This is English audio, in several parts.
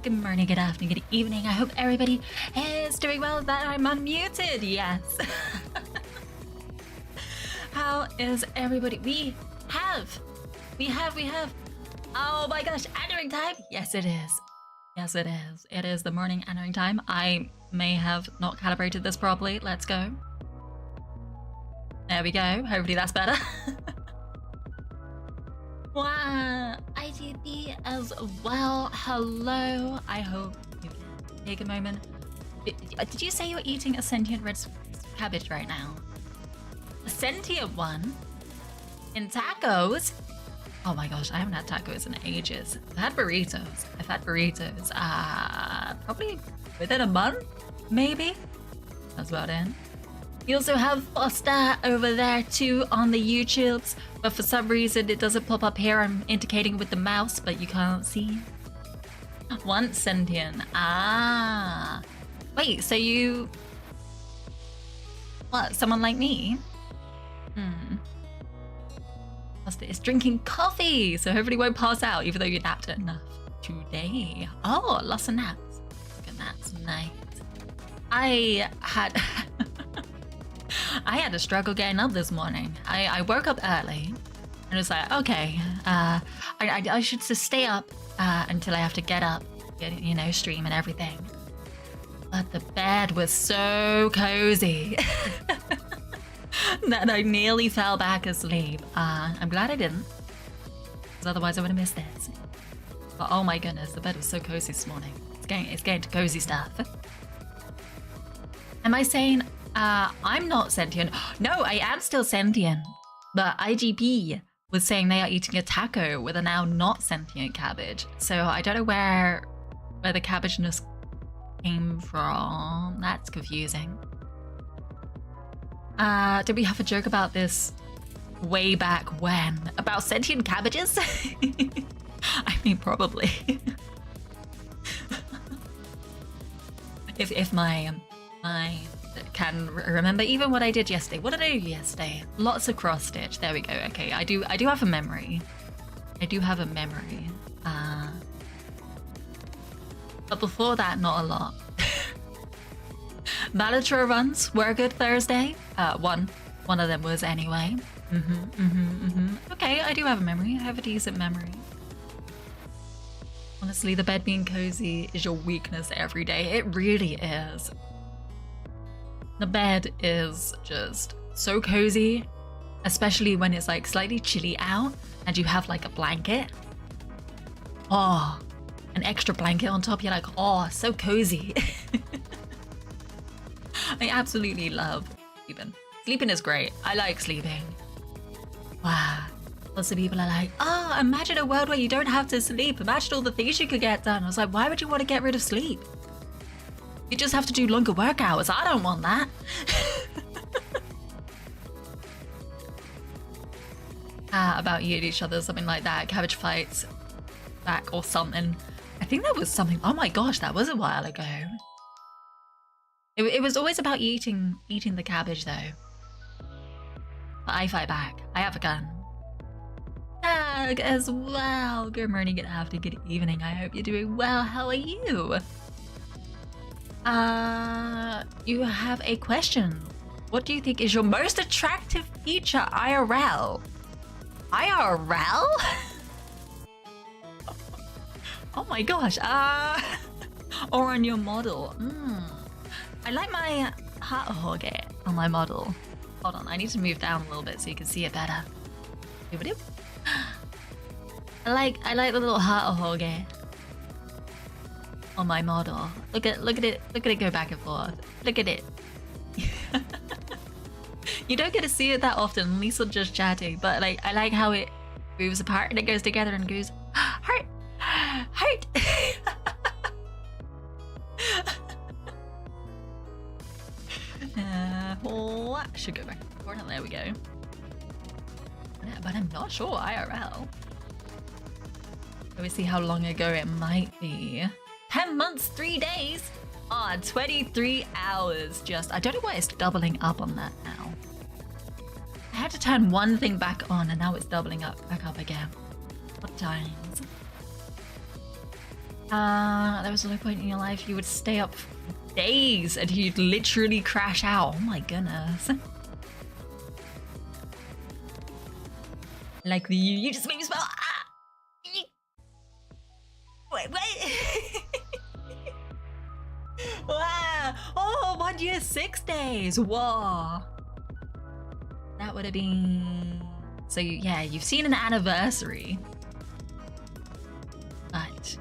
Good morning, good afternoon, good evening. I hope everybody is doing well, that I'm unmuted. Yes. How is everybody? We have. Oh my gosh, entering time. Yes, it is. Yes, it is. It is the morning entering time. I may have not calibrated this properly. Let's go. There we go. Hopefully that's better. Wow, IGB as well. Hello. I hope you can take a moment. Did you say you're eating a sentient red cabbage right now? A sentient one? In tacos? Oh my gosh, I haven't had tacos in ages. I've had burritos. Probably within a month, maybe? That's about it. You also have Foster over there too on the YouTubes, but for some reason it doesn't pop up here. I'm indicating with the mouse, but you can't see. One sentient. Ah. Wait, so you... What, someone like me? Foster is drinking coffee, so hopefully won't pass out even though you napped enough today. Oh, lots of naps. Look at that's nice. I had... I had a struggle getting up this morning. I woke up early and was like, okay, I should just stay up until I have to get up, you know, stream and everything. But the bed was so cozy that I nearly fell back asleep. I'm glad I didn't, because otherwise I would have missed this. But oh my goodness, the bed was so cozy this morning. It's getting to cozy stuff. Am I saying... I'm not sentient. No, I am still sentient. But IGP was saying they are eating a taco with a now not sentient cabbage. So I don't know where the cabbageness came from. That's confusing. Did we have a joke about this way back when? About sentient cabbages? I mean, probably. if my can remember even what I did yesterday. What did I do yesterday? Lots of cross stitch. There we go. Okay, I do have a memory. I do have a memory. But before that, not a lot. Valatura runs were a good Thursday. One of them was anyway. Okay, I do have a memory. I have a decent memory. Honestly, the bed being cozy is your weakness every day. It really is. The bed is just so cozy, especially when it's like slightly chilly out and you have like a blanket. Oh, an extra blanket on top. You're like, oh, so cozy. I absolutely love sleeping. Sleeping is great. I like sleeping. Wow. Lots of people are like, oh, imagine a world where you don't have to sleep. Imagine all the things you could get done. I was like, why would you want to get rid of sleep? You just have to do longer work hours. I don't want that. About you and each other, something like that. Cabbage fights back or something. I think that was something. Oh my gosh, that was a while ago. It was always about eating the cabbage though. But I fight back. I have a gun. Tag as well. Good morning, good afternoon, good evening. I hope you're doing well. How are you? You have a question. What do you think is your most attractive feature IRL? IRL? Oh my gosh. Or on your model. I like my heart hog on my model. Hold on, I need to move down a little bit so you can see it better. I like the little heart hog on my model. Look at it go back and forth. Look at it. You don't get to see it that often, at least I'm just chatting, but like I like how it moves apart and it goes together and goes heart. Should go back to the corner. There we go. Yeah, but I'm not sure IRL. Let me see how long ago it might be. 10 months, 3 days. 23 hours. Just, I don't know why it's doubling up on that now. I had to turn one thing back on and now it's doubling back up again. What times? There was a low point in your life you would stay up for days and you'd literally crash out. Oh my goodness. Like you just make me smell. Wait. Wow. Oh, 1 year, 6 days. Whoa. That would have been. So yeah, you've seen an anniversary. But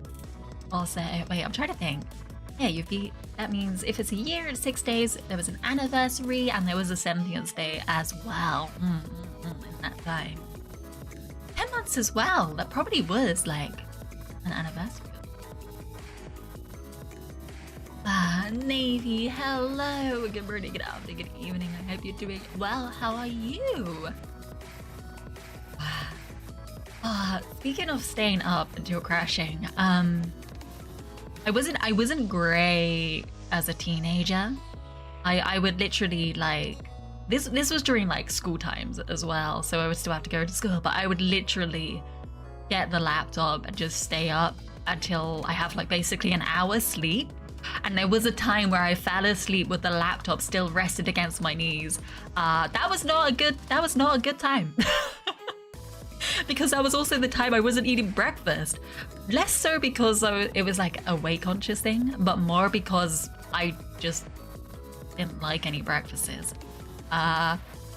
also, wait, I'm trying to think. Yeah, that means if it's a year and 6 days, there was an anniversary and there was a 70th day as well. In that time. 10 months as well. That probably was like an anniversary. Navy, hello. Good morning, good afternoon, good evening. I hope you're doing well. How are you? Speaking of staying up until crashing, I wasn't great as a teenager. I would literally like this was during like school times as well, so I would still have to go to school, but I would literally get the laptop and just stay up until I have like basically an hour sleep. And there was a time where I fell asleep with the laptop still rested against my knees. That was not a good time. Because that was also the time I wasn't eating breakfast. Less so because it was like a weight conscious thing, but more because I just didn't like any breakfasts.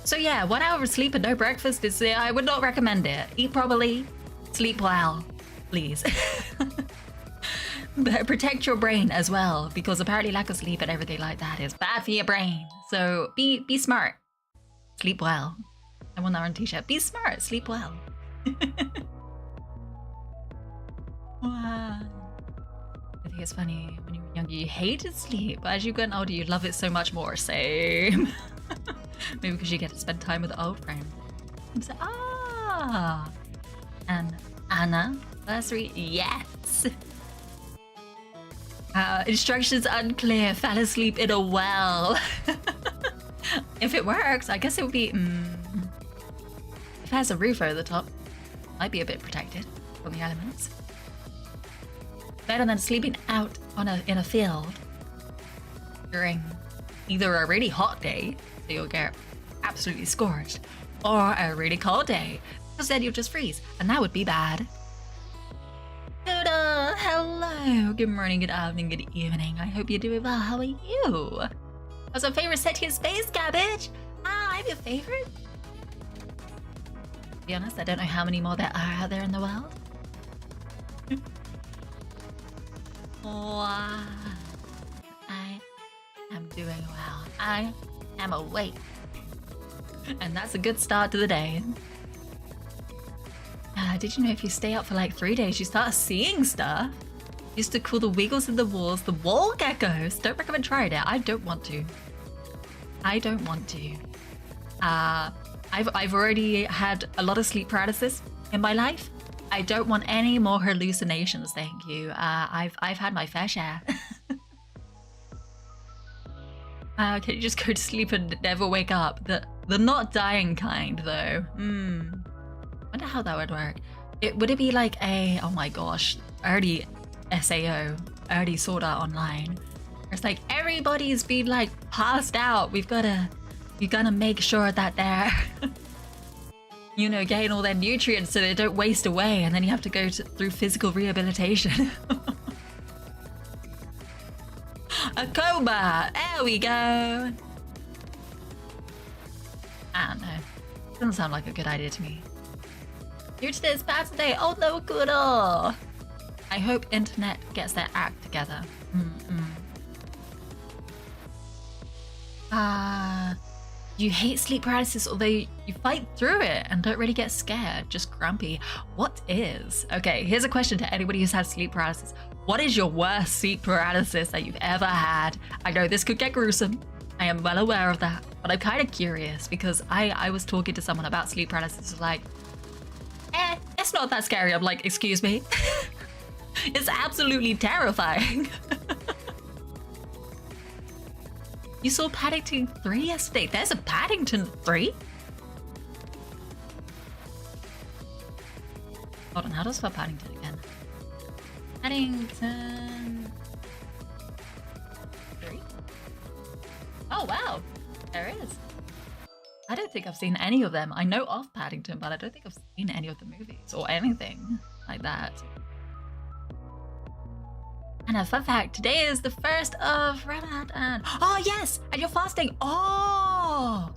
So yeah, 1 hour of sleep and no breakfast is, I would not recommend it. Eat properly, sleep well, please. But protect your brain as well, because apparently lack of sleep and everything like that is bad for your brain. So be smart, sleep well. I want that on t-shirt. Be smart, sleep well. Wow. I think it's funny, when you were younger you hated sleep, but as you get older you love it so much more. Same. Maybe because you get to spend time with old friends. So, and Anna, First read, yes. Instructions unclear. Fell asleep in a well. If it works, I guess it would be. If it has a roof over the top, might be a bit protected from the elements. Better than sleeping out in a field during either a really hot day, so you'll get absolutely scorched, or a really cold day, because then you'll just freeze, and that would be bad. Duda, hello, good morning, good afternoon, good evening. I hope you're doing well. How are you? What's your favorite sentient space, Cabbage? I'm your favorite. To be honest, I don't know how many more there are out there in the world. Wow. I am doing well. I am awake. And that's a good start to the day. Did you know if you stay up for like 3 days, you start seeing stuff? Used to call the wiggles in the walls the wall geckos. Don't recommend trying it. I don't want to. I don't want to. I've already had a lot of sleep paralysis in my life. I don't want any more hallucinations, thank you. I've had my fair share. Can you just go to sleep and never wake up? The not dying kind, though. Wonder how that would work. Would it be like a, oh my gosh, early SAO, early Sword Art Online? It's like everybody's been like passed out. We gotta make sure that they're, you know, getting all their nutrients so they don't waste away, and then you have to go through physical rehabilitation. A coma. There we go. I don't know. Doesn't sound like a good idea to me. New to this bad today. Oh no, good. I hope internet gets their act together. You hate sleep paralysis, although you fight through it and don't really get scared, just grumpy. What is? Okay, here's a question to anybody who's had sleep paralysis. What is your worst sleep paralysis that you've ever had? I know this could get gruesome. I am well aware of that, but I'm kind of curious because I was talking to someone about sleep paralysis, like, it's not that scary. I'm like, excuse me? It's absolutely terrifying. You saw Paddington 3 yesterday. There's a Paddington 3? Hold on, how do I spell Paddington again? Paddington 3? Oh wow, there is. I don't think I've seen any of them. I know of Paddington, but I don't think I've seen any of the movies or anything like that. And a fun fact, today is the 1st of Ramadan. Oh yes, and you're fasting. Oh,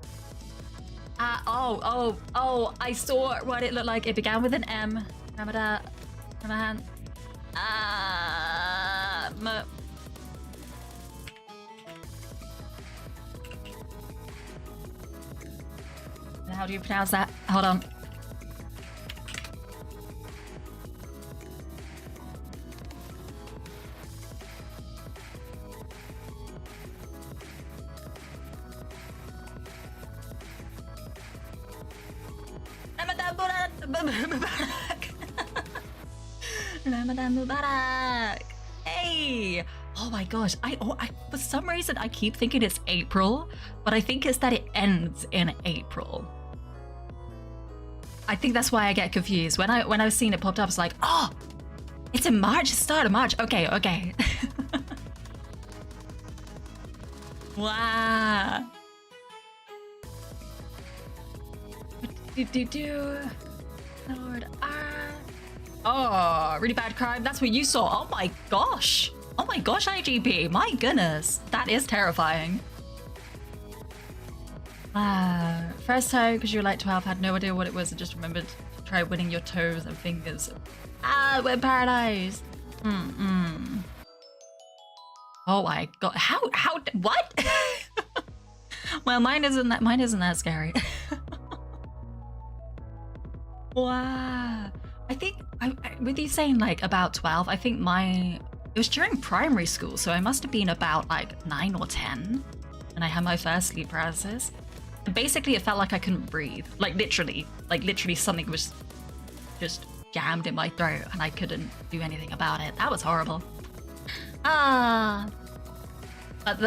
I saw what it looked like. It began with an M. Ramadan. How do you pronounce that? Hold on. Ramadan Mubarak. Hey. Oh my gosh. I for some reason I keep thinking it's April, but I think it's that it ends in April. I think that's why I get confused. When I've seen it popped up, it's like, oh, it's in March, it's start of March. Okay. Wow. Lord, oh, really bad crime. That's what you saw. Oh my gosh, IGP. My goodness, that is terrifying. First time because you were like 12, had no idea what it was, and just remembered to try winning your toes and fingers. We're paralyzed. Oh my god, how what? Well, mine isn't that scary. Wow. I think with you saying like about 12, I think it was during primary school, so I must have been about like 9 or 10 when I had my first sleep paralysis. And basically it felt like I couldn't breathe. Like literally something was just jammed in my throat and I couldn't do anything about it. That was horrible. But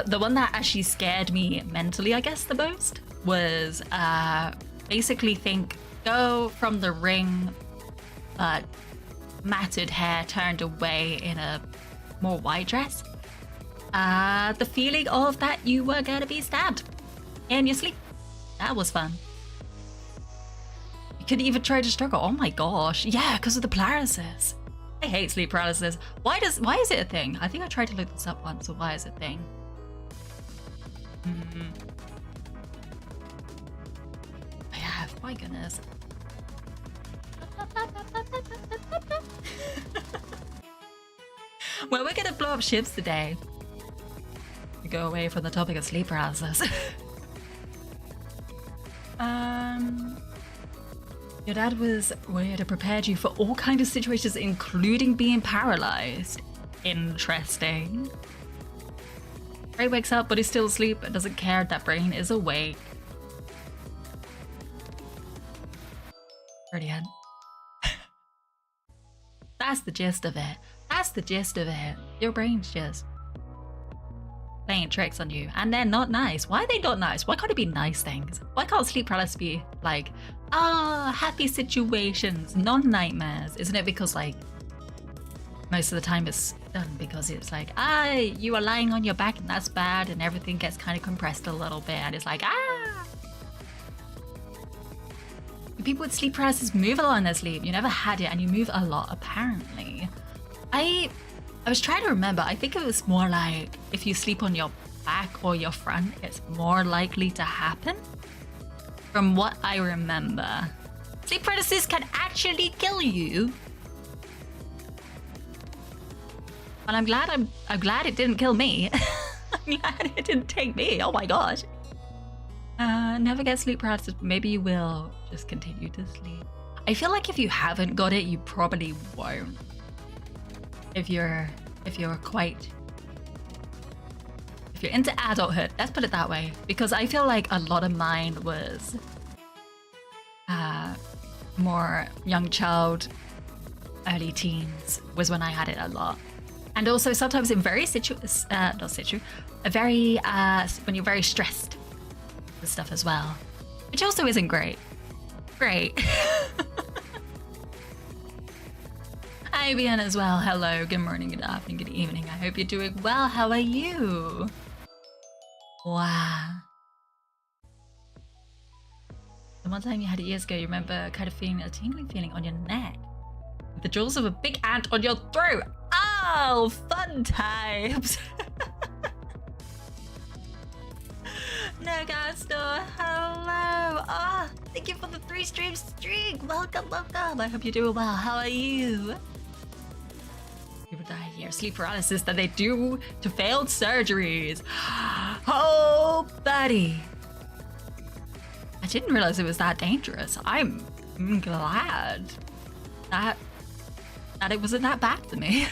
the one that actually scared me mentally, I guess, the most was basically go from the ring, but matted hair turned away in a more white dress. The feeling of that you were gonna be stabbed in your sleep. That was fun. You could even try to struggle. Oh my gosh. Yeah, because of the paralysis. I hate sleep paralysis. Why is it a thing? I think I tried to look this up once, so why is it a thing? I have, my goodness. Well, we're gonna blow up ships today. We go away from the topic of sleep paralysis. Your dad was weird and prepared you for all kinds of situations, including being paralyzed. Interesting. Ray wakes up, but is still asleep and doesn't care that Brain is awake. Brilliant. That's the gist of it. That's the gist of it. Your brain's just playing tricks on you, and they're not nice. Why are they not nice? Why can't it be nice things? Why can't sleep paralysis be like, happy situations, non-nightmares? Isn't it because like most of the time it's done because it's like, you are lying on your back and that's bad, and everything gets kind of compressed a little bit, and it's like, People with sleep paralysis move a lot in their sleep. You never had it, and you move a lot, apparently. I was trying to remember. I think it was more like if you sleep on your back or your front, it's more likely to happen. From what I remember. Sleep paralysis can actually kill you. But I'm glad it didn't kill me. I'm glad it didn't take me. Oh my gosh. Never get sleep paralysis, but maybe you will just continue to sleep. I feel like if you haven't got it, you probably won't. If you're into adulthood, let's put it that way, because I feel like a lot of mine was more young child, early teens was when I had it a lot. And also sometimes in very when you're very stressed with stuff as well, which also isn't great. Hi, Bian as well. Hello, good morning, good afternoon, good evening. I hope you're doing well. How are you? Wow. The one time you had it years ago, you remember kind of feeling a tingling feeling on your neck, with the jaws of a big ant on your throat. Oh, fun times. No, Gasto. Hello. Thank you for the 3-stream streak. Welcome. I hope you're doing well. How are you? People die here. Sleep paralysis that they do to failed surgeries. Oh, buddy. I didn't realize it was that dangerous. I'm glad that it wasn't that bad for me.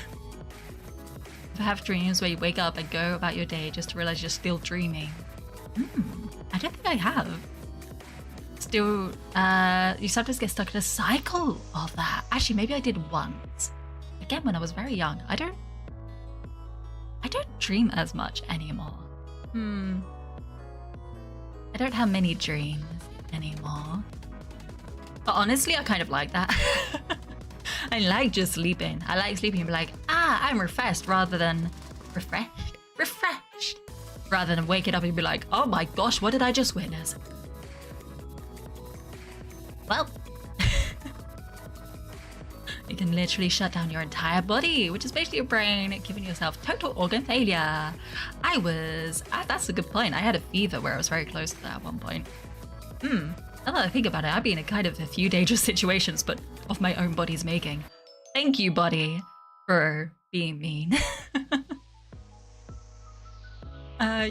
If I have dreams where you wake up and go about your day just to realize you're still dreaming. I don't think I have. Still, you sometimes get stuck in a cycle of that. Actually, maybe I did once. Again, when I was very young. I don't dream as much anymore. I don't have many dreams anymore. But honestly, I kind of like that. I like just sleeping. I like sleeping and be like, I'm refreshed rather than refreshed. Rather than waking up and be like, oh my gosh, what did I just witness? Well, you can literally shut down your entire body, which is basically your brain giving yourself total organ failure. That's a good point. I had a fever where I was very close to that at one point. Now that I think about it, I've been in kind of a few dangerous situations, but of my own body's making. Thank you, body, for being mean.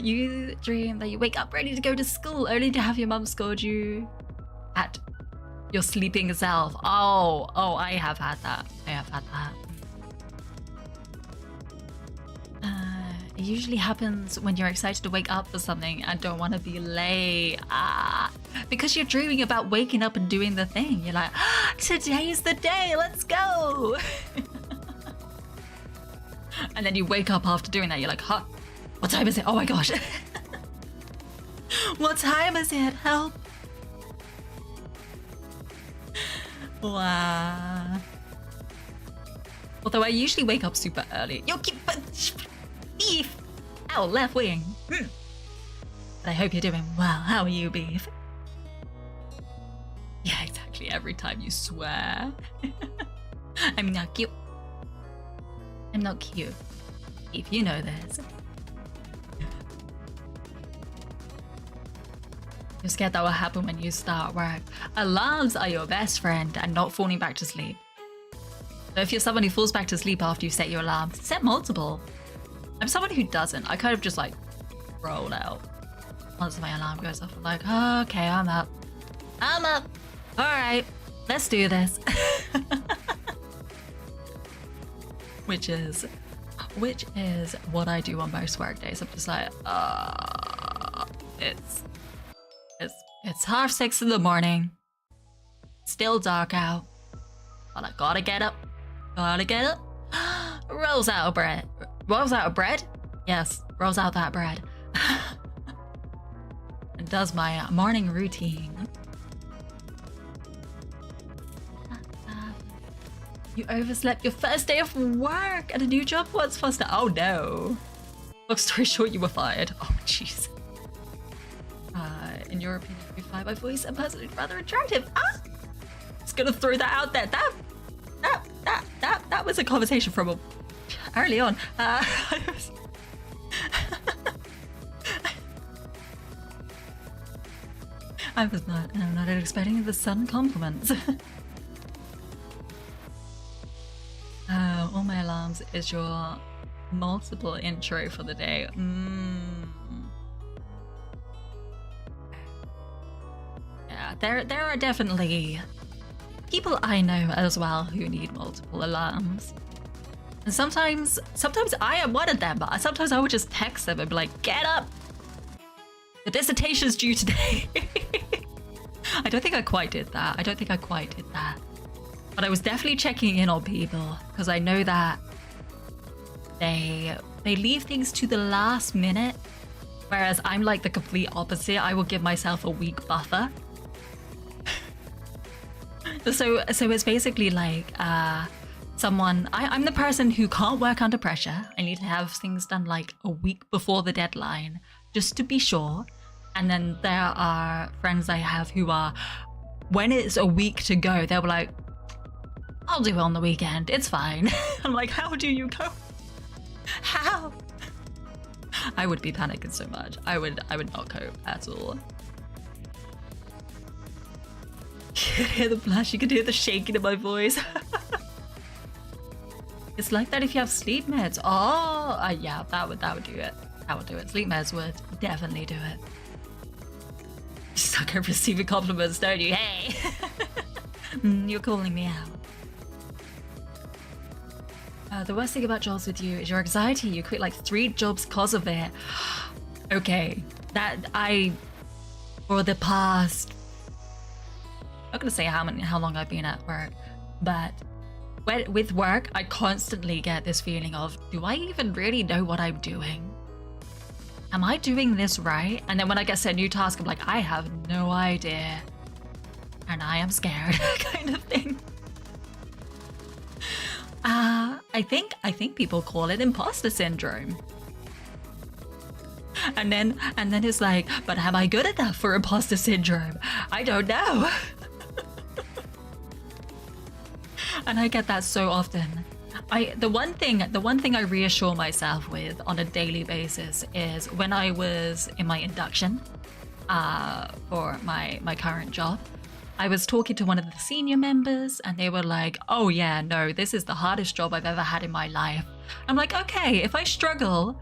You dream that you wake up ready to go to school only to have your mum scold you at your sleeping self. Oh, I have had that. It usually happens when you're excited to wake up for something and don't want to be late. because you're dreaming about waking up and doing the thing. You're like, ah, today's the day, let's go. And then you wake up after doing that, you're like, huh, what time is it? Oh my gosh. What time is it? Help. Wow. Although I usually wake up super early. Yo, keep Beef. Ow, left wing. But I hope you're doing well. How are you, Beef? Yeah, exactly. Every time you swear. I'm not cute. I'm not cute. Beef, you know this. You're scared that will happen when you start work. Alarms are your best friend and not falling back to sleep. So if you're someone who falls back to sleep after you set your alarms, set multiple. I'm someone who doesn't. I kind of just like roll out. Once my alarm goes off, I'm like, oh, okay, I'm up. I'm up. All right, let's do this. Which is what I do on most work days. I'm just like, it's 6:30 in the morning. Still dark out. But I gotta get up. Gotta get up. Rolls out of bread. Rolls out of bread? Yes, rolls out that bread. And does my morning routine. You overslept your first day of work at a new job? What's faster? Oh no. Long story short, you were fired. Oh jeez. In your opinion, you find my voice and personally rather attractive. Ah! Just gonna throw that out there. That was a conversation from early on. I was I'm not expecting the sun compliments. All my alarms is your multiple intro for the day. Yeah, there are definitely people I know as well who need multiple alarms. And sometimes I am one of them, but sometimes I would just text them and be like, get up! The dissertation's due today. I don't think I quite did that. But I was definitely checking in on people because I know that they leave things to the last minute, whereas I'm like the complete opposite. I will give myself a week buffer. So it's basically like I'm the person who can't work under pressure. I need to have things done like a week before the deadline just to be sure. And then there are friends I have who are, when it's a week to go, they'll be like, I'll do it on the weekend, it's fine. I'm like, how do you go? How? I would be panicking so much. I would not cope at all. You could hear the blush, you could hear the shaking in my voice. It's like that if you have sleep meds. Oh, yeah, that would do it. That would do it. Sleep meds would definitely do it. You suck at receiving compliments, don't you? Hey! You're calling me out. The worst thing about jobs with you is your anxiety. You quit like 3 jobs because of it. Okay, for the past, I'm not gonna say how long I've been at work, but with work, I constantly get this feeling of, do I even really know what I'm doing? Am I doing this right? And then when I get set a new task, I'm like, I have no idea. And I am scared, kind of thing. I think people call it imposter syndrome. And then it's like, but am I good enough for imposter syndrome? I don't know. And I get that so often. The one thing I reassure myself with on a daily basis is when I was in my induction for my current job, I was talking to one of the senior members and they were like, oh yeah, no, this is the hardest job I've ever had in my life. I'm like, okay, if I struggle,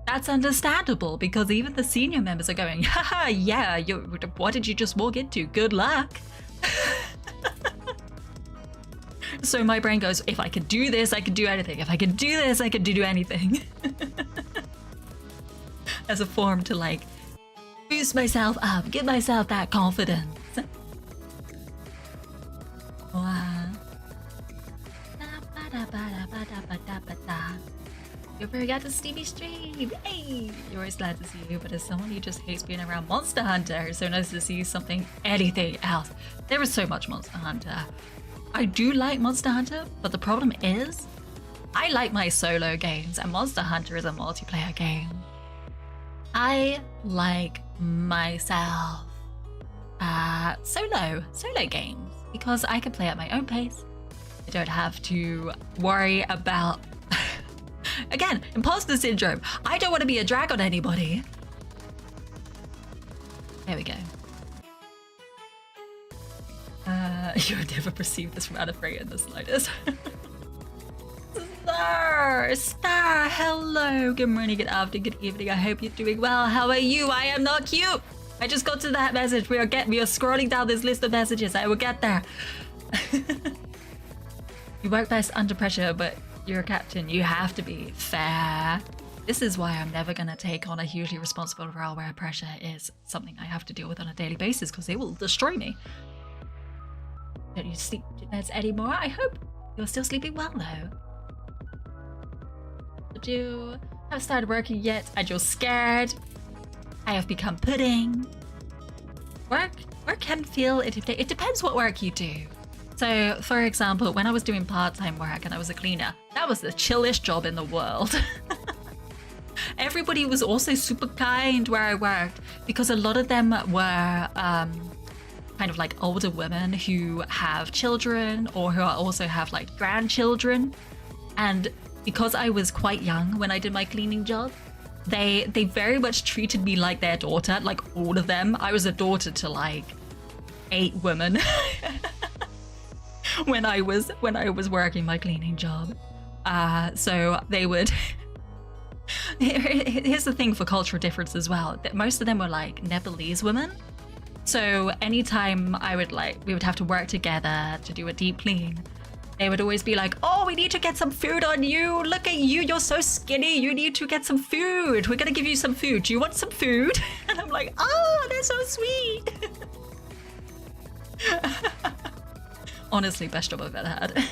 that's understandable because even the senior members are going, haha, yeah, what did you just walk into? Good luck. So my brain goes, if I could do this, I could do anything. If I could do this, I could do anything. As a form to like boost myself up, get myself that confidence. Wow. You're very glad to see me stream. Hey, you're always glad to see you, but as someone who just hates being around Monster Hunter, it's so nice to see anything else. There is so much Monster Hunter. I do like Monster Hunter, but the problem is, I like my solo games, and Monster Hunter is a multiplayer game. I like myself solo games because I can play at my own pace. I don't have to worry about again, imposter syndrome. I don't want to be a drag on anybody. There we go. You would never perceive this from Anna-Freya in the slightest. Star, hello. Good morning, good afternoon, good evening. I hope you're doing well. How are you? I am not cute. I just got to that message. We are scrolling down this list of messages. I will get there. You work best under pressure, but you're a captain. You have to be fair. This is why I'm never going to take on a hugely responsible role where pressure is something I have to deal with on a daily basis because it will destroy me. Don't you sleep meds anymore? I hope you're still sleeping well, though. But you haven't started working yet and you're scared. I have become pudding. Work can feel intimidating. It depends what work you do. So, for example, when I was doing part-time work and I was a cleaner, that was the chillest job in the world. Everybody was also super kind where I worked because a lot of them were kind of like older women who have children or who also have like grandchildren. And because I was quite young when I did my cleaning job, they very much treated me like their daughter, like all of them. I was a daughter to like 8 women. when I was working my cleaning job. So they would here's the thing for cultural difference as well, that most of them were like Nepalese women. So anytime we would have to work together to do a deep clean, they would always be like, oh, we need to get some food on you. Look at you, you're so skinny. You need to get some food. We're gonna give you some food. Do you want some food? And I'm like, oh, they're so sweet. Honestly, best job I've ever had.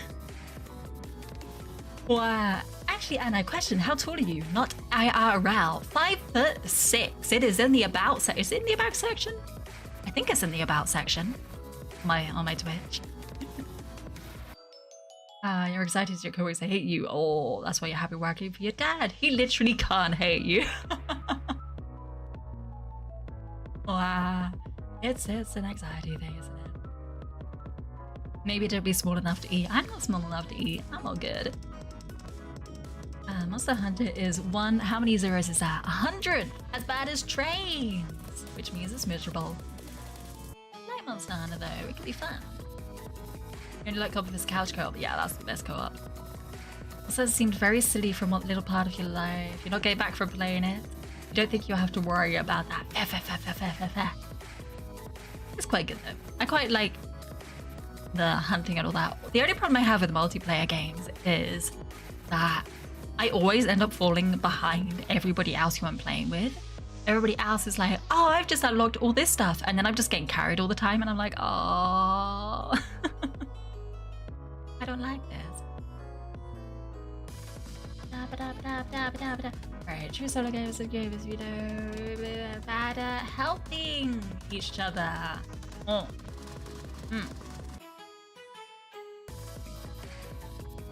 Wow. Actually, Anna, question, how tall are you? Not IRL. 5'6". It is in the about section. Is it in the about section? I think it's in the about section. On my Twitch. You're excited your coworkers hate you. Oh, that's why you're happy working for your dad. He literally can't hate you. Wow. It's an anxiety thing, isn't it? Maybe don't be small enough to eat. I'm not small enough to eat. I'm all good. Monster Hunter is 1. How many zeros is that? 100! As bad as trains! Which means it's miserable. I like Monster Hunter though. It can be fun. You only like co-op this couch co-op. Yeah, that's the best co-op. Also, it seemed very silly from one little part of your life. You're not getting back from playing it. You don't think you'll have to worry about that. It's quite good though. I quite like the hunting and all that. The only problem I have with multiplayer games is that I always end up falling behind everybody else who I'm playing with. Everybody else is like, oh, I've just unlocked all this stuff, and then I'm just getting carried all the time, and I'm like, oh. I don't like this. Alright, true solo games and games, you know, bad at helping each other. Oh.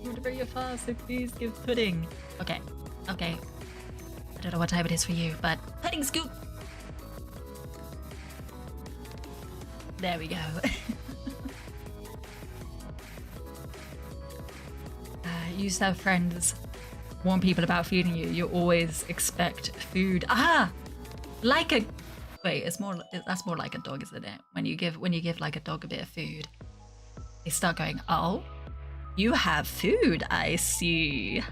You want to bring your fast, so please give pudding. Okay. I don't know what time it is for you, but pudding scoop. There we go. You used to have friends warn people about feeding you. You always expect food. Like a wait. That's more like a dog, isn't it? When you give like a dog a bit of food, they start going, oh. You have food, I see.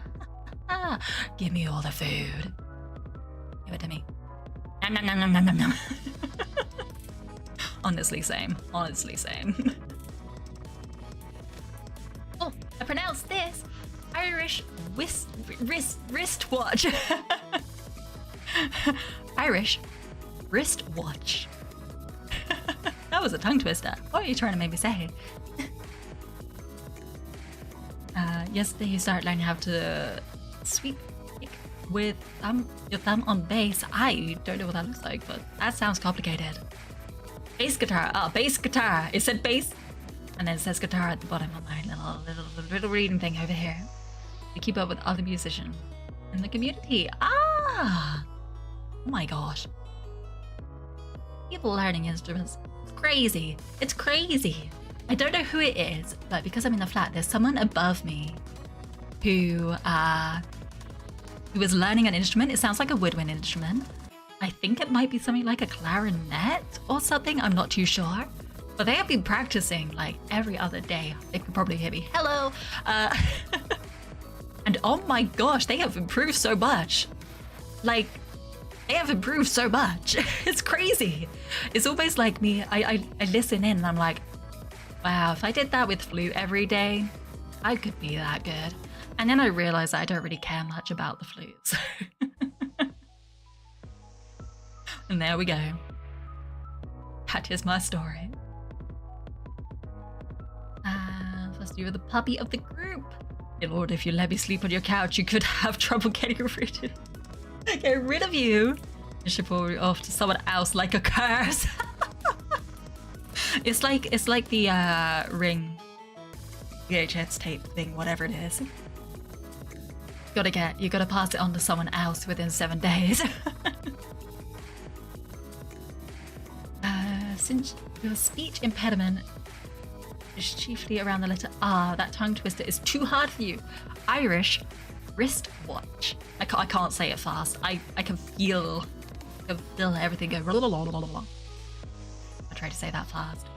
Give me all the food. Give it to me. Nom, nom, nom, nom, nom, nom, nom. Honestly, same. Oh, I pronounced this Irish wristwatch. Irish Wristwatch. That was a tongue twister. What are you trying to make me say? Yesterday you started learning how to sweep with your thumb on bass. I don't know what that looks like, but that sounds complicated. Bass guitar. Oh, bass guitar. It said bass, and then it says guitar at the bottom of my little reading thing over here. To keep up with other musicians in the community. Ah! Oh my gosh. People learning instruments. It's crazy. It's crazy. I don't know who it is, but because I'm in the flat, there's someone above me who is learning an instrument. It sounds like a woodwind instrument. I think it might be something like a clarinet or something. I'm not too sure. But they have been practicing like every other day. They could probably hear me. Hello. And oh my gosh, they have improved so much. Like, they have improved so much. It's crazy. It's almost like me. I listen in and I'm like, wow, if I did that with flute every day, I could be that good. And then I realized I don't really care much about the flutes. And there we go. That is my story. First, you were the puppy of the group. Dear Lord, if you let me sleep on your couch, you could have trouble getting rid of you. You should pull off to someone else like a curse. It's like the Ring VHS tape thing, whatever it is. You gotta pass it on to someone else within 7 days. Since your speech impediment is chiefly around the letter R, that tongue twister is too hard for you. Irish wristwatch. I can't say it fast. I can feel everything go. I try to say that fast.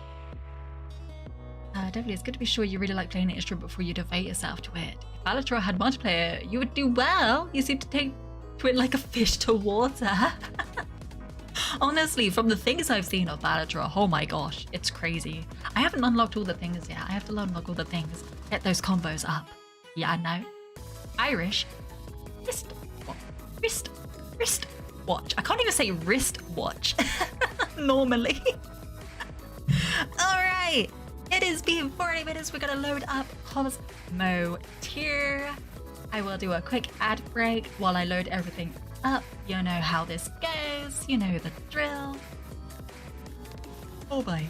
Definitely, it's good to be sure you really like playing an instrument before you devote yourself to it. If Balatro had multiplayer, you would do well. You seem to take to it like a fish to water. Honestly, from the things I've seen of Balatro, oh my gosh, it's crazy. I haven't unlocked all the things yet. I have to unlock all the things. Get those combos up. Yeah, I know. Irish wristwatch. I can't even say wristwatch normally. All right. It is been 40 minutes. We're going to load up Cosmo tier. I will do a quick ad break while I load everything up. You know how this goes. You know the drill. Oh boy.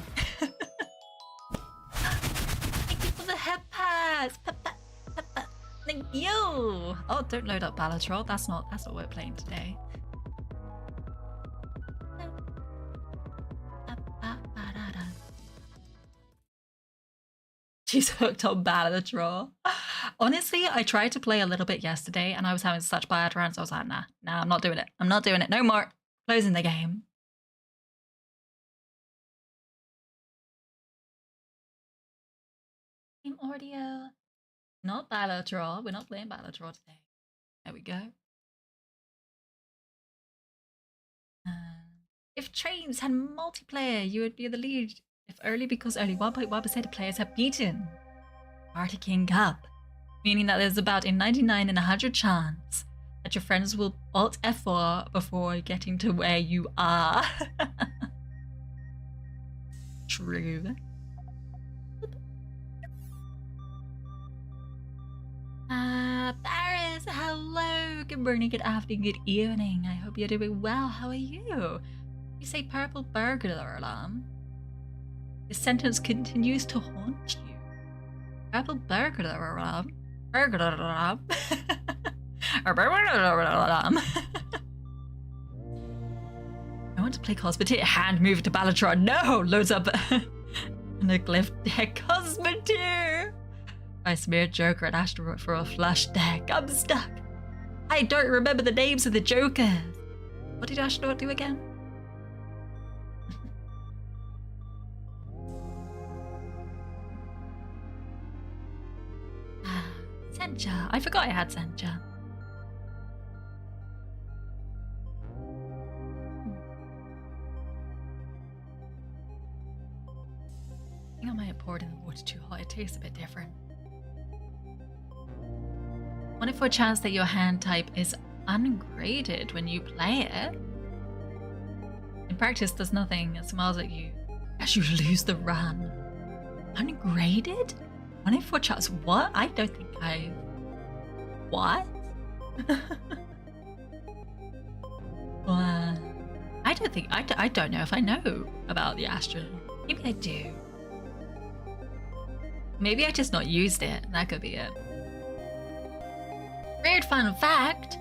Thank you for the head pass. Thank you. Oh, don't load up Balatro. That's not what we're playing today. She's hooked on Balatro. Honestly, I tried to play a little bit yesterday and I was having such bad runs. I was like, nah, I'm not doing it. I'm not doing it. No more. Closing the game. Game audio. Not Balatro. We're not playing Balatro today. There we go. If trains had multiplayer, you would be the lead. If early, because only 1.1% of players have beaten Party King Cup, meaning that there's about a 99 in 100 chance that your friends will alt F4 before getting to where you are. True. Paris, hello. Good morning, good afternoon, good evening. I hope you're doing well. How are you? You say purple burglar alarm. This sentence continues to haunt you. Purple burglar alarm. Burglar alarm. Burglar alarm. I want to play Cosmetic. Hand move to Balatron. No! Loads up and a glyph deck. Cosmetic! I smeared Joker and Asteroid for a flush deck. I'm stuck. I don't remember the names of the Jokers. What did Asteroid do again? Sencha. I forgot I had Sencha. I think I might have poured in the water too hot. It tastes a bit different. What if for a chance that your hand type is ungraded when you play it? In Practice does nothing. It smiles at you as you lose the run. Ungraded? 24 charts. What? I don't think I... What? Well, I don't think... I don't know if I know about the Astral. Maybe I do. Maybe I just not used it. That could be it. Weird fun fact.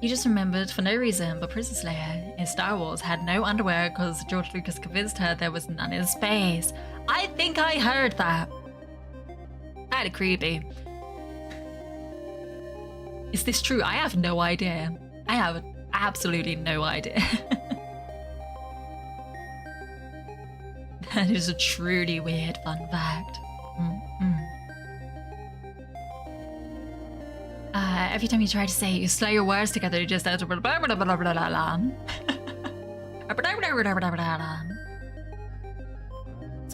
You just remembered for no reason, but Princess Leia in Star Wars had no underwear because George Lucas convinced her there was none in space. I think I heard that. Kinda creepy. Is this true? I have no idea. I have absolutely no idea. That is a truly weird fun fact. Every time you try to say it, you slow your words together, you just so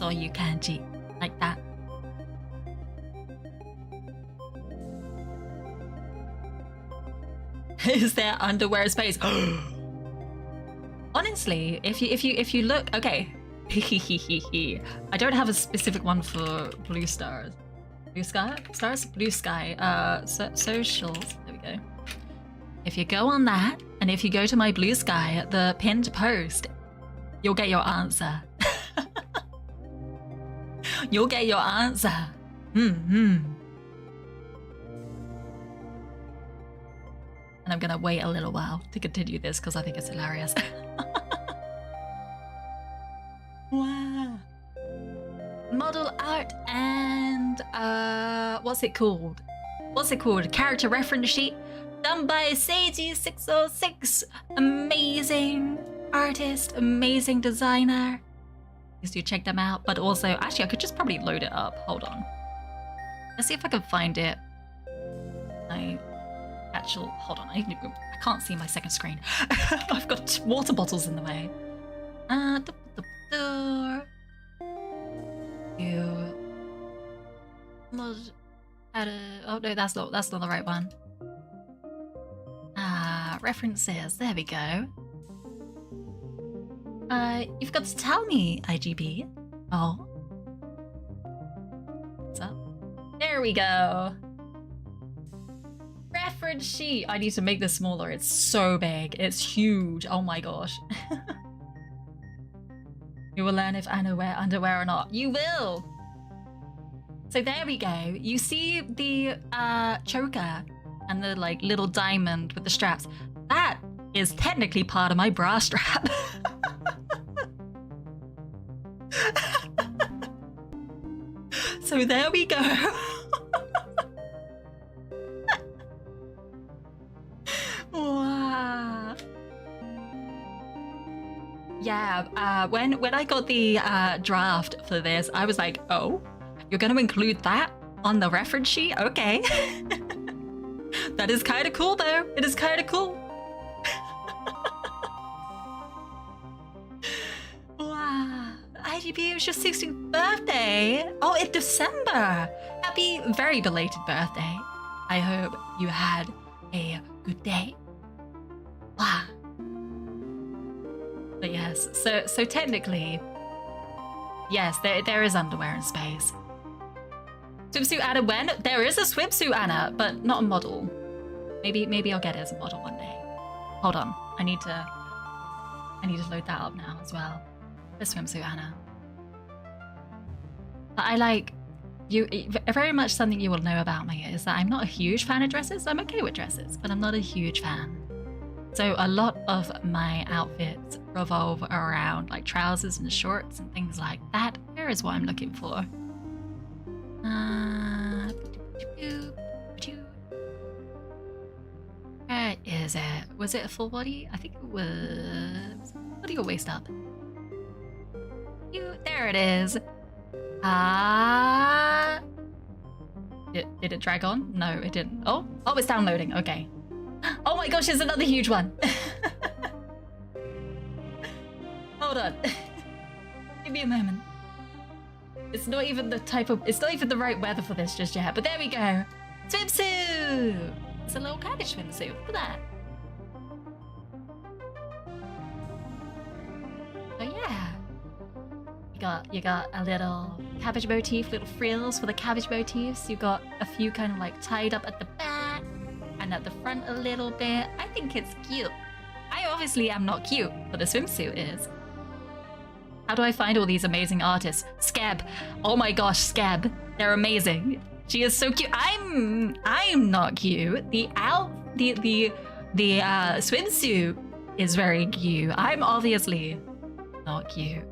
you can cheat like that. Is there underwear space? Honestly, if you look, okay. I don't have a specific one for blue stars. Blue sky? Stars? Blue sky. Socials. There we go. If you go on that, and if you go to my blue sky, the pinned post, you'll get your answer. You'll get your answer. And I'm gonna wait a little while to continue this because I think it's hilarious. Wow. Model art and what's it called? Character reference sheet done by Seiji606. Amazing artist, amazing designer. Please do check them out. But also, actually, I could just probably load it up. Hold on. Let's see if I can find it. Hold on. I can't see my second screen. I've got water bottles in the way. Oh no, that's not the right one. References. There we go. You've got to tell me, IGB. Oh. What's up? There we go. Reference sheet. I need to make this smaller. It's so big. It's huge. Oh my gosh. You will learn if Anna wear underwear or not. You will. So there we go. You see the choker and the like little diamond with the straps. That is technically part of my bra strap. So there we go. Wow. Yeah, when I got the draft for this, I was like, oh, you're going to include that on the reference sheet? Okay. That is kind of cool, though. It is kind of cool. Wow. IGP, it was your 16th birthday. Oh, in December. Happy, very belated birthday. I hope you had a good day. Wow. But yes, so technically, yes, there is underwear in space. Swimsuit Anna when? There is a swimsuit Anna, but not a model. Maybe I'll get it as a model one day. Hold on, I need to load that up now as well. The swimsuit Anna. But I like you very much. Something you will know about me is that I'm not a huge fan of dresses. I'm okay with dresses, but I'm not a huge fan. So a lot of my outfits revolve around like trousers and shorts and things like that. Here is what I'm looking for. Where is it? Was it a full body? I think it was body or waist up. There it is. Did it drag on? No, it didn't. Oh, it's downloading. Okay. Oh my gosh, there's another huge one. Hold on. Give me a moment. It's not even the right weather for this just yet, but there we go. Swimsuit! It's a little cabbage swimsuit. Look at that. you got a little cabbage motif, little frills for the cabbage motifs. You got a few kind of like tied up at the back and at the front a little bit. I think it's cute. I obviously am not cute, but the swimsuit is. How do I find all these amazing artists? Skeb. Oh my gosh, Skeb. They're amazing. She is so cute. I'm not cute. The swimsuit is very cute. I'm obviously not cute.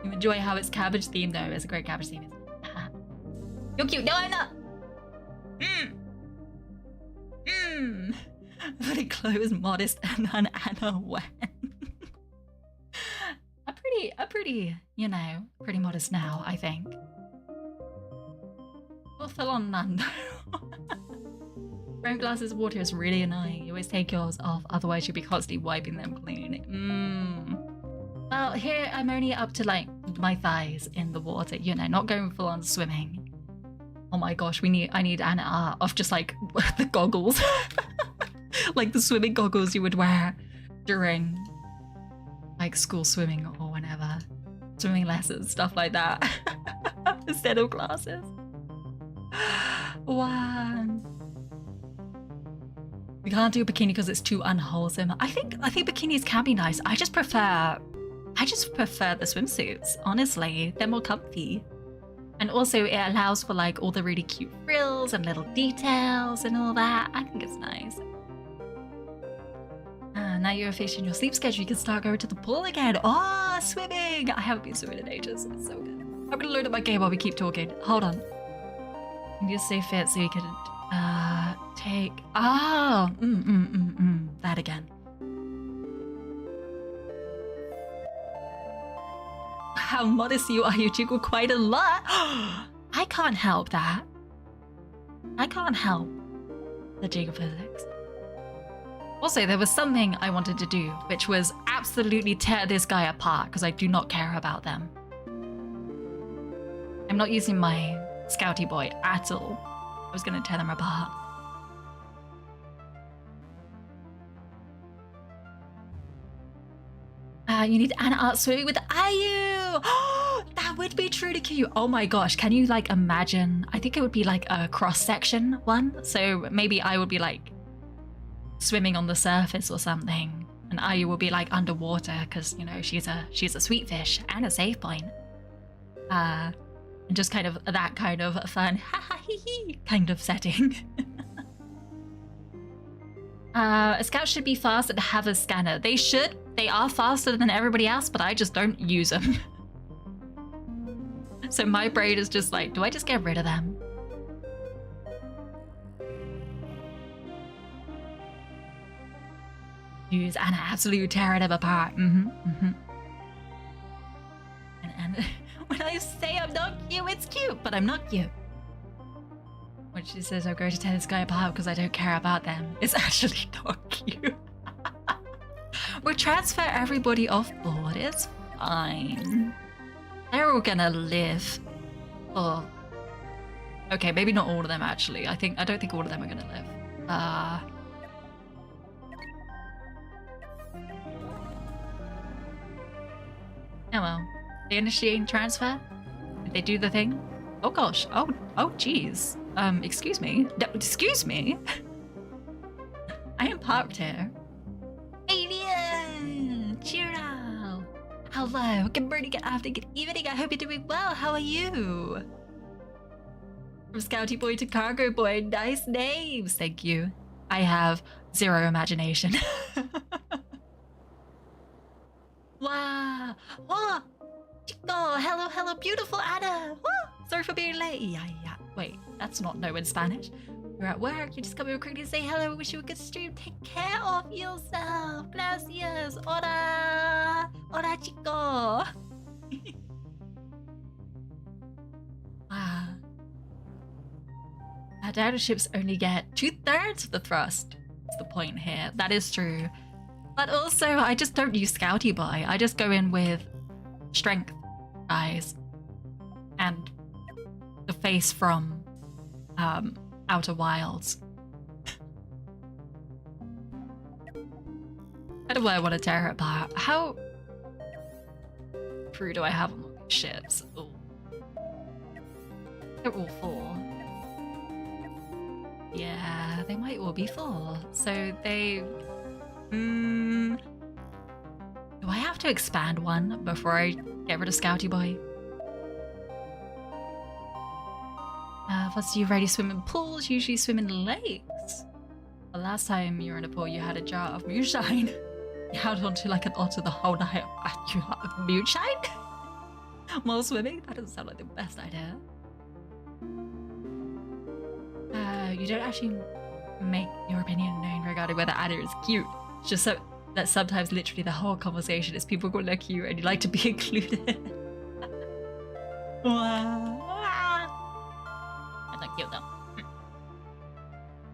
You enjoy how it's cabbage themed though. It's a great cabbage theme. You're cute. No, I'm not. Pretty clothes, modest, and then Anna Wen. I'm pretty, you know, pretty modest now, I think. Well, full on Nando. Wearing glasses of water is really annoying. You always take yours off, otherwise you'll be constantly wiping them clean. Well, here I'm only up to like my thighs in the water, you know, not going full on swimming. Oh my gosh, I need Anna of just like the goggles. Like the swimming goggles you would wear during like school swimming or whenever. Swimming lessons, stuff like that. Instead of glasses. Wow. We can't do bikini because it's too unwholesome. I think bikinis can be nice. I just prefer the swimsuits, honestly. They're more comfy. And also it allows for like all the really cute frills and little details and all that. I think it's nice. Now you're efficient in your sleep schedule, you can start going to the pool again. Oh, swimming! I haven't been swimming in ages. It's so good. I'm gonna load up my game while we keep talking. Hold on. You need to stay fit so you can take... Oh! That again. How modest you are, you jiggle quite a lot. I can't help that. I can't help the jiggle physics. Also, there was something I wanted to do, which was absolutely tear this guy apart, because I do not care about them. I'm not using my Scouty boy at all. I was going to tear them apart. You need Anna art swimming with Ayu! That would be truly cute. Oh my gosh, can you like imagine? I think it would be like a cross-section one. So maybe I would be like swimming on the surface or something, and Ayu will be like underwater because, you know, she's a sweet fish and a save point. And just kind of that kind of fun kind of setting. A scout should be fast and have a scanner. They should. They are faster than everybody else, but I just don't use them. So my brain is just like, do I just get rid of them? Use and absolutely tear it apart. And when I say I'm not cute, it's cute, but I'm not cute. When she says I'm going to tear this guy apart because I don't care about them, it's actually not cute. We'll transfer everybody off board. It's fine. They're all gonna live. Oh. Okay, maybe not all of them actually. I don't think all of them are gonna live. Oh well. They initiate transfer? Did they do the thing? Oh gosh. Oh geez. Excuse me. Excuse me? I am parked here. Alien! Cheer out! Hello, good morning, good afternoon, good evening. I hope you're doing well. How are you? From Scouty Boy to Cargo Boy, nice names. Thank you. I have zero imagination. Wow! Oh! Chico! Hello, beautiful Anna! Woo! Sorry for being late. Yeah. Wait, that's not no in Spanish. You're at work, you just come over quickly to say hello, wish you a good stream. Take care of yourself. Gracias. Hola. Hola, chico. Wow. Data ships only get 2/3 of the thrust. That's the point here. That is true. But also, I just don't use Scouty Boy. I just go in with strength guys and the face from Outer Wilds. How do I want to tear it apart? How crew do I have on all these ships? Ooh. They're all full. Yeah, they might all be full. So they... do I have to expand one before I get rid of Scouty Boy? Plus you already swim in pools, usually swim in lakes. The last time you were in a pool, you had a jar of moonshine. You held onto like an otter the whole night. You have moonshine? While swimming? That doesn't sound like the best idea. You don't actually make your opinion known regarding whether Anna is cute. It's just so that sometimes literally the whole conversation is people call her cute and you like to be included. That's not cute though.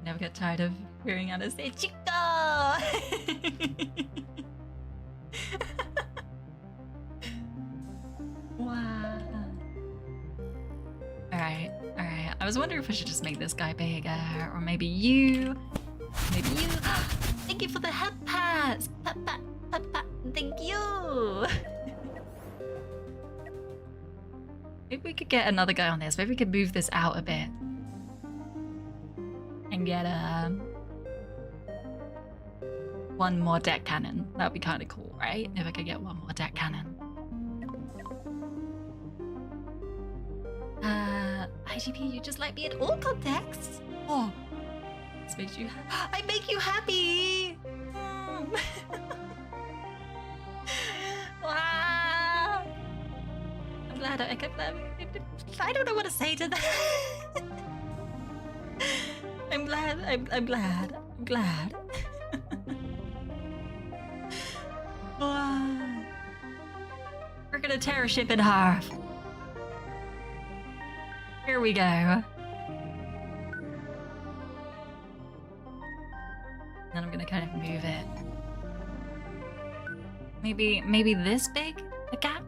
Never get tired of hearing Anna say Chica! Wow. Alright. I was wondering if I should just make this guy bigger, or maybe you. Thank you for the head pats. Pat. Thank you. Maybe we could get another guy on this. Maybe we could move this out a bit and get one more deck cannon. That'd be kind of cool, right? If I could get one more deck cannon. IGP, you just like me in all contexts. Oh, this makes you I make you happy. Wow. I'm glad I don't know what to say to that. I'm glad. Wow. We're gonna tear a ship in half. Here we go. And then I'm gonna kind of move it. Maybe this big a gap?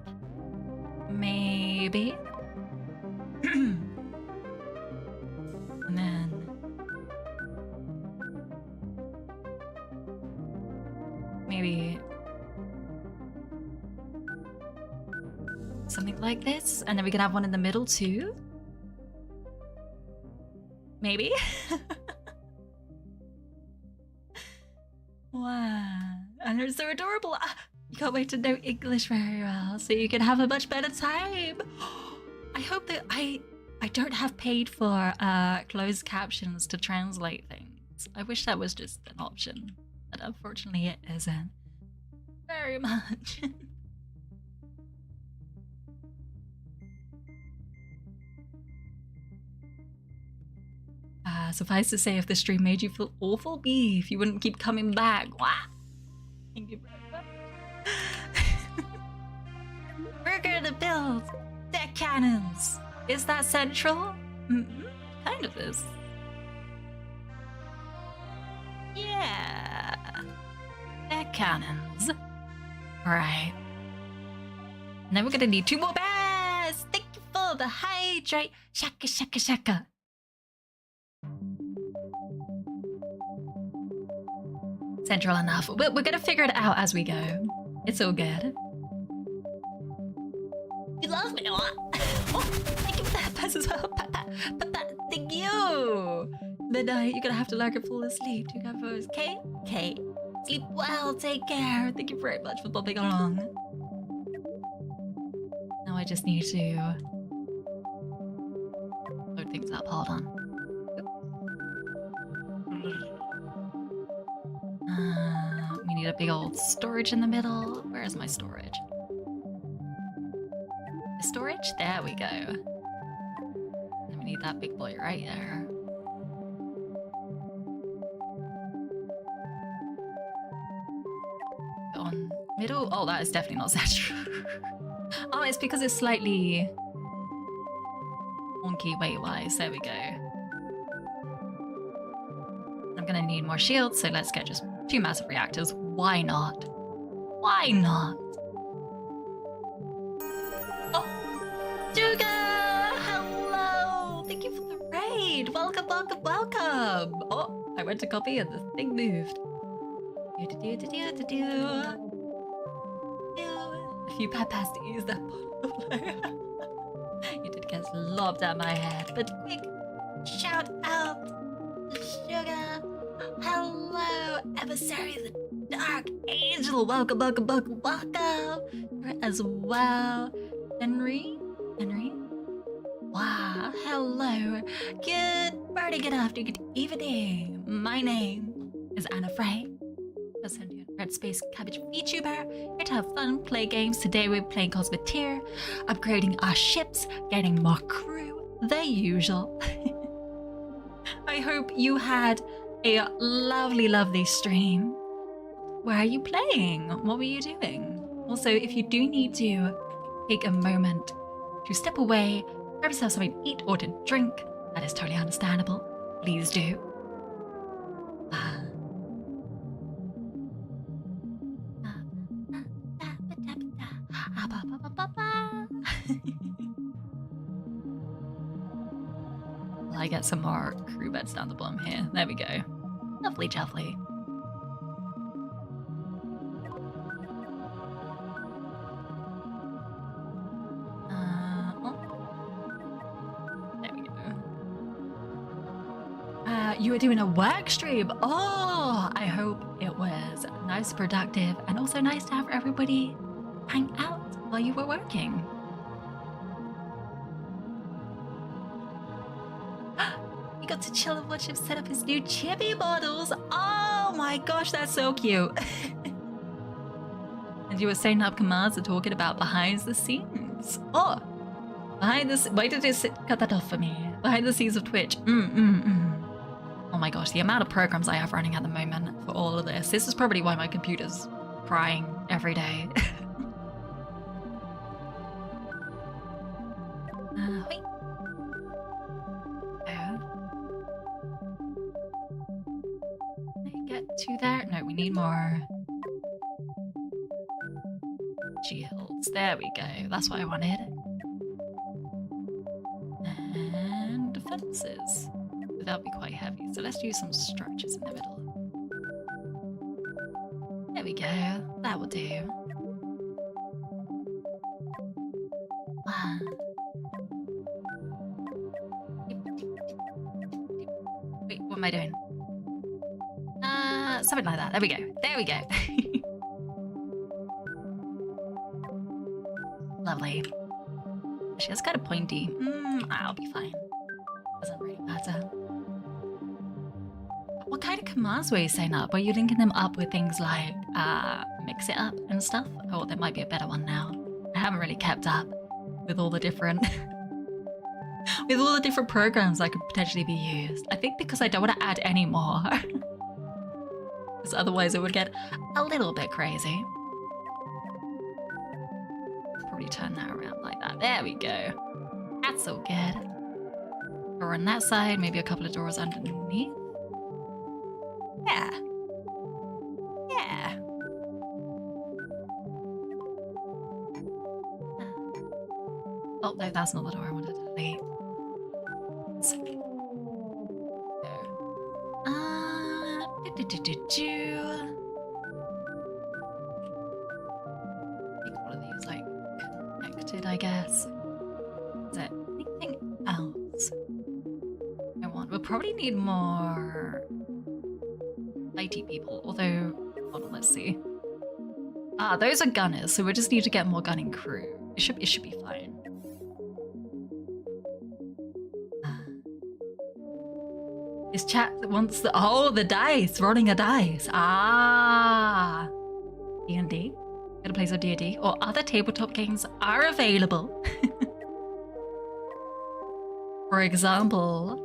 Maybe. And then maybe something like this, and then we can have one in the middle too. Maybe. Wow. And they're so adorable. You can't wait to know English very well, so you can have a much better time. I hope that I don't have paid for closed captions to translate things. I wish that was just an option, but unfortunately it isn't. Very much. Suffice to say, if the stream made you feel awful beef, you wouldn't keep coming back. Wah! Thank you very much. We're gonna build deck cannons. Is that central? Kind of is. Yeah. Deck cannons. Alright. And then we're gonna need 2 more bears! Thank you for the hydrate. Shaka. Central enough. We're gonna figure it out as we go. It's all good. You love me. Oh, thank you for that pass as well. Thank you. Midnight, you're gonna have to like her full asleep. Do you have those? Okay. Sleep well. Take care. Thank you very much for popping along. Now I just need to load things up. Hold on. We need a big old storage in the middle. Where is my storage? The storage? There we go. And we need that big boy right there. On middle? Oh, that is definitely not saturated. Oh, it's because it's slightly wonky weight-wise. There we go. I'm gonna need more shields, so let's get just 2 massive reactors. Why not? Why not? Oh! Juga! Hello! Thank you for the raid! Welcome! Oh! I went to copy and the thing moved. A few papas to ease that bottle. You did get lobbed at my head, but quick shout out to Sugar. Hello, emissary of the Dark Angel. Welcome, welcome, welcome, welcome. You're as well, Henry. Wow, hello. Good morning, good afternoon, good evening. My name is Anna Frey. Red Space Cabbage VTuber, here to have fun, play games. Today we're playing Cosmeteer, upgrading our ships, getting more crew, the usual. I hope you had a lovely, lovely stream. Where are you playing? What were you doing? Also, if you do need to take a moment to step away, grab yourself something to eat or to drink, that is totally understandable. Please do. I get some more crew beds down the bottom here. There we go. Lovely jubbly. There we go. You were doing a work stream. Oh, I hope it was nice, productive, and also nice to have everybody hang out while you were working. You got to chill and watch him set up his new chibi models. Oh my gosh, that's so cute. And you were setting up commands and talking about behind the scenes. Oh, behind this. Why did you cut that off for me? Behind the scenes of Twitch. Oh my gosh, the amount of programs I have running at the moment for all of this. This is probably why my computer's crying every day. Wait. Get to there. No, we need more shields. There we go. That's what I wanted. And defenses. That'll be quite heavy. So let's do some structures in the middle. There we go. That will do. Wow. Wait, what am I doing? Something like that. There we go. There we go. Lovely. She has kind of pointy. I'll be fine. Doesn't really matter. What kind of commands were you setting up? Were you linking them up with things like mix it up and stuff? Oh, there might be a better one now. I haven't really kept up with all the different with all the different programs that could potentially be used. I think because I don't want to add any more. Because otherwise it would get a little bit crazy. Probably turn that around like that. There we go. That's all good. Door on that side, maybe a couple of doors underneath. Yeah. Yeah. Oh, no, that's not the door I wanted to delete. I think all of these like connected, I guess. Is there anything else I want? We'll probably need more IT people, although hold on, let's see. Those are gunners, so we just need to get more gunning crew. It should be fine. This chat wants the dice, rolling a dice. D&D. Gonna play some D&D, or other tabletop games are available. For example,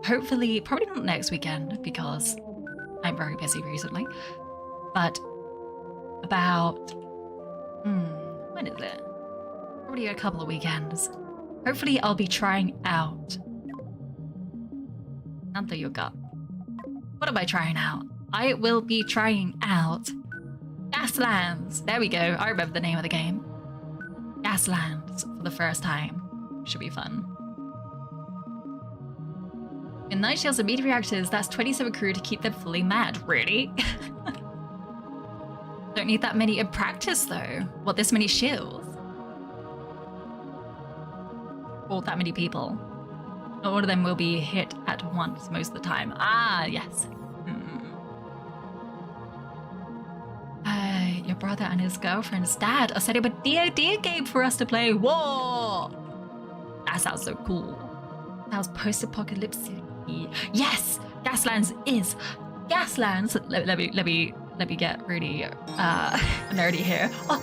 hopefully, probably not next weekend because I'm very busy recently, but about, when is it? Probably a couple of weekends. Hopefully I'll be trying out Nanto Yoga. What am I trying out? I will be trying out Gaslands. There we go. I remember the name of the game. Gaslands for the first time. Should be fun. In 9 shells and meter reactors, that's 27 crew to keep them fully mad. Really? don't need that many in practice though. What, this many shields? Or that many people? All of them will be hit at once most of the time. Ah, yes. Your brother and his girlfriend's dad are setting up a DoD game for us to play. Whoa! That sounds so cool. Sounds post-apocalyptic. Yes! Gaslands is. Gaslands. Let me get really nerdy here. Oh,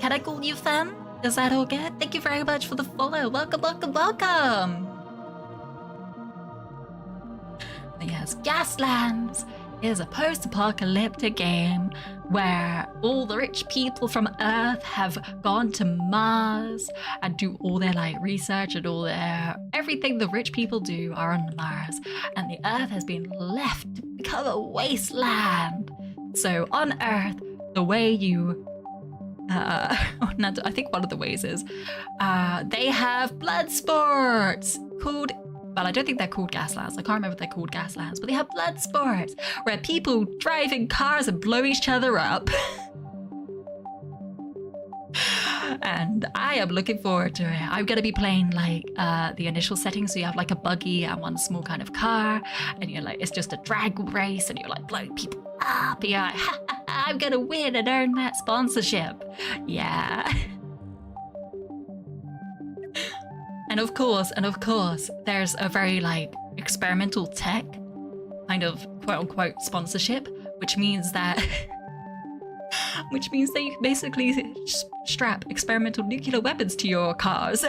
can I call you fam? Is that all good? Thank you very much for the follow. Welcome, welcome, welcome. Yes, Gaslands is a post-apocalyptic game where all the rich people from Earth have gone to Mars and do all their like research and all their everything the rich people do are on Mars, and the Earth has been left to become a wasteland. So on Earth, the way you I think one of the ways is they have blood sports called, well, I don't think they're called Gaslands. I can't remember if they're called Gaslands, but they have blood sports where people drive in cars and blow each other up. And I am looking forward to it. I'm going to be playing like the initial settings. So you have like a buggy and one small kind of car, and you're like, it's just a drag race, and you're like blowing people up. You're like, ha, ha, ha, I'm going to win and earn that sponsorship. Yeah. And of course, there's a very like experimental tech kind of quote unquote sponsorship, which means that they basically strap experimental nuclear weapons to your cars.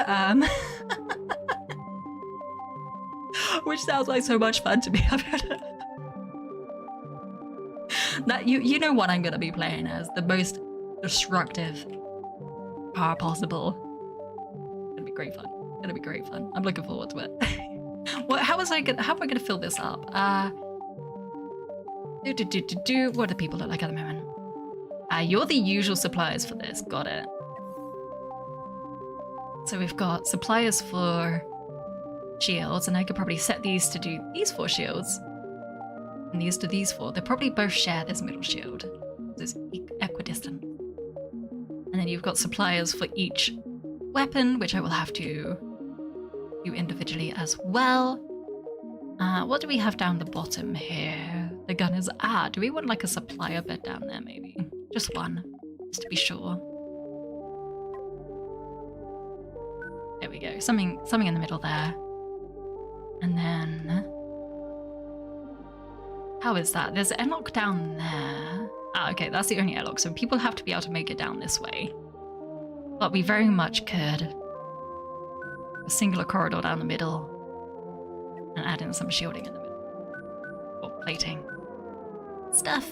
Which sounds like so much fun to me. That you know what I'm gonna be playing as, the most destructive car possible. It's gonna be great fun. Gonna be great fun. I'm looking forward to it. How am I gonna fill this up? What do people look like at the moment? You're the usual suppliers for this. Got it. So we've got suppliers for shields, and I could probably set these to do these 4 shields, and these to these 4. They probably both share this middle shield. It's equidistant. And then you've got suppliers for each weapon, which I will have to do individually as well. What do we have down the bottom here? The gun is, do we want like a supplier bed down there maybe? Just one, just to be sure. There we go, something in the middle there. And then, how is that? There's an airlock down there. Okay, that's the only airlock, so people have to be able to make it down this way. But we very much could a singular corridor down the middle and add in some shielding in the middle. Or plating. Stuff.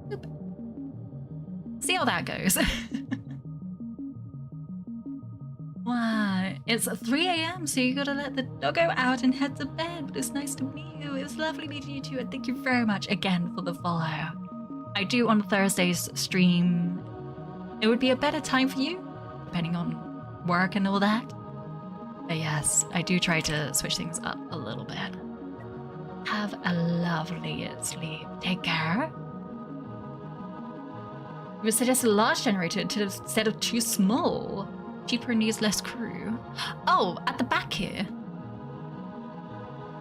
Boop. See how that goes. Wow, it's 3 a.m, so you gotta let the doggo out and head to bed. But it's nice to meet you. It was lovely meeting you too, and thank you very much again for the follow. I do on Thursdays stream. It would be a better time for you, depending on work and all that. But yes, I do try to switch things up a little bit. Have a lovely sleep. Take care. You would suggest a large generator instead of too small. Cheaper and needs less crew. Oh, at the back here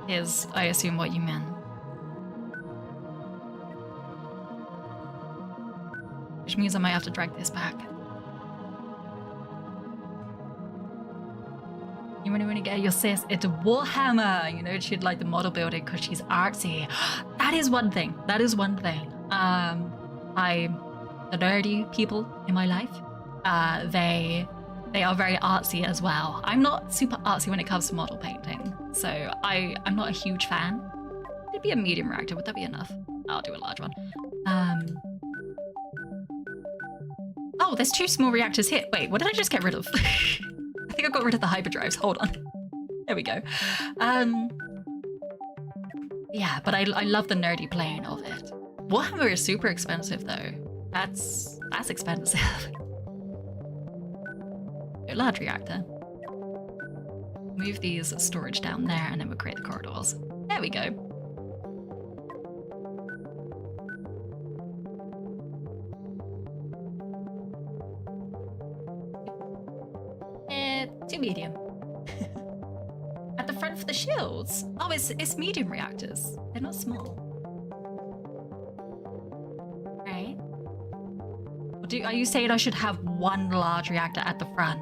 is, I assume, what you meant. Which means I might have to drag this back. You want to get your sis into Warhammer. You know, she'd like the model building because she's artsy. That is one thing. The nerdy people in my life, they are very artsy as well. I'm not super artsy when it comes to model painting, so I'm not a huge fan. It'd be a medium reactor. Would that be enough? I'll do a large one. Oh, there's 2 small reactors here. Wait, what did I just get rid of? I think I got rid of the hyperdrives. Hold on. There we go. Yeah, but I love the nerdy playing of it. Warhammer is super expensive though. That's expensive. A large reactor. Move these storage down there, and then we'll create the corridors. There we go. Too medium. At the front for the shields. Oh, it's medium reactors. They're not small. Right? Are you saying I should have one large reactor at the front?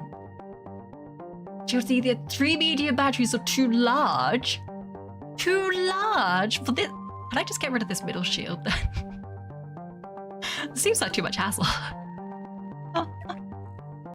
Shields either 3 medium batteries or 2 large. 2 large for this. Can I just get rid of this middle shield then? It seems like too much hassle.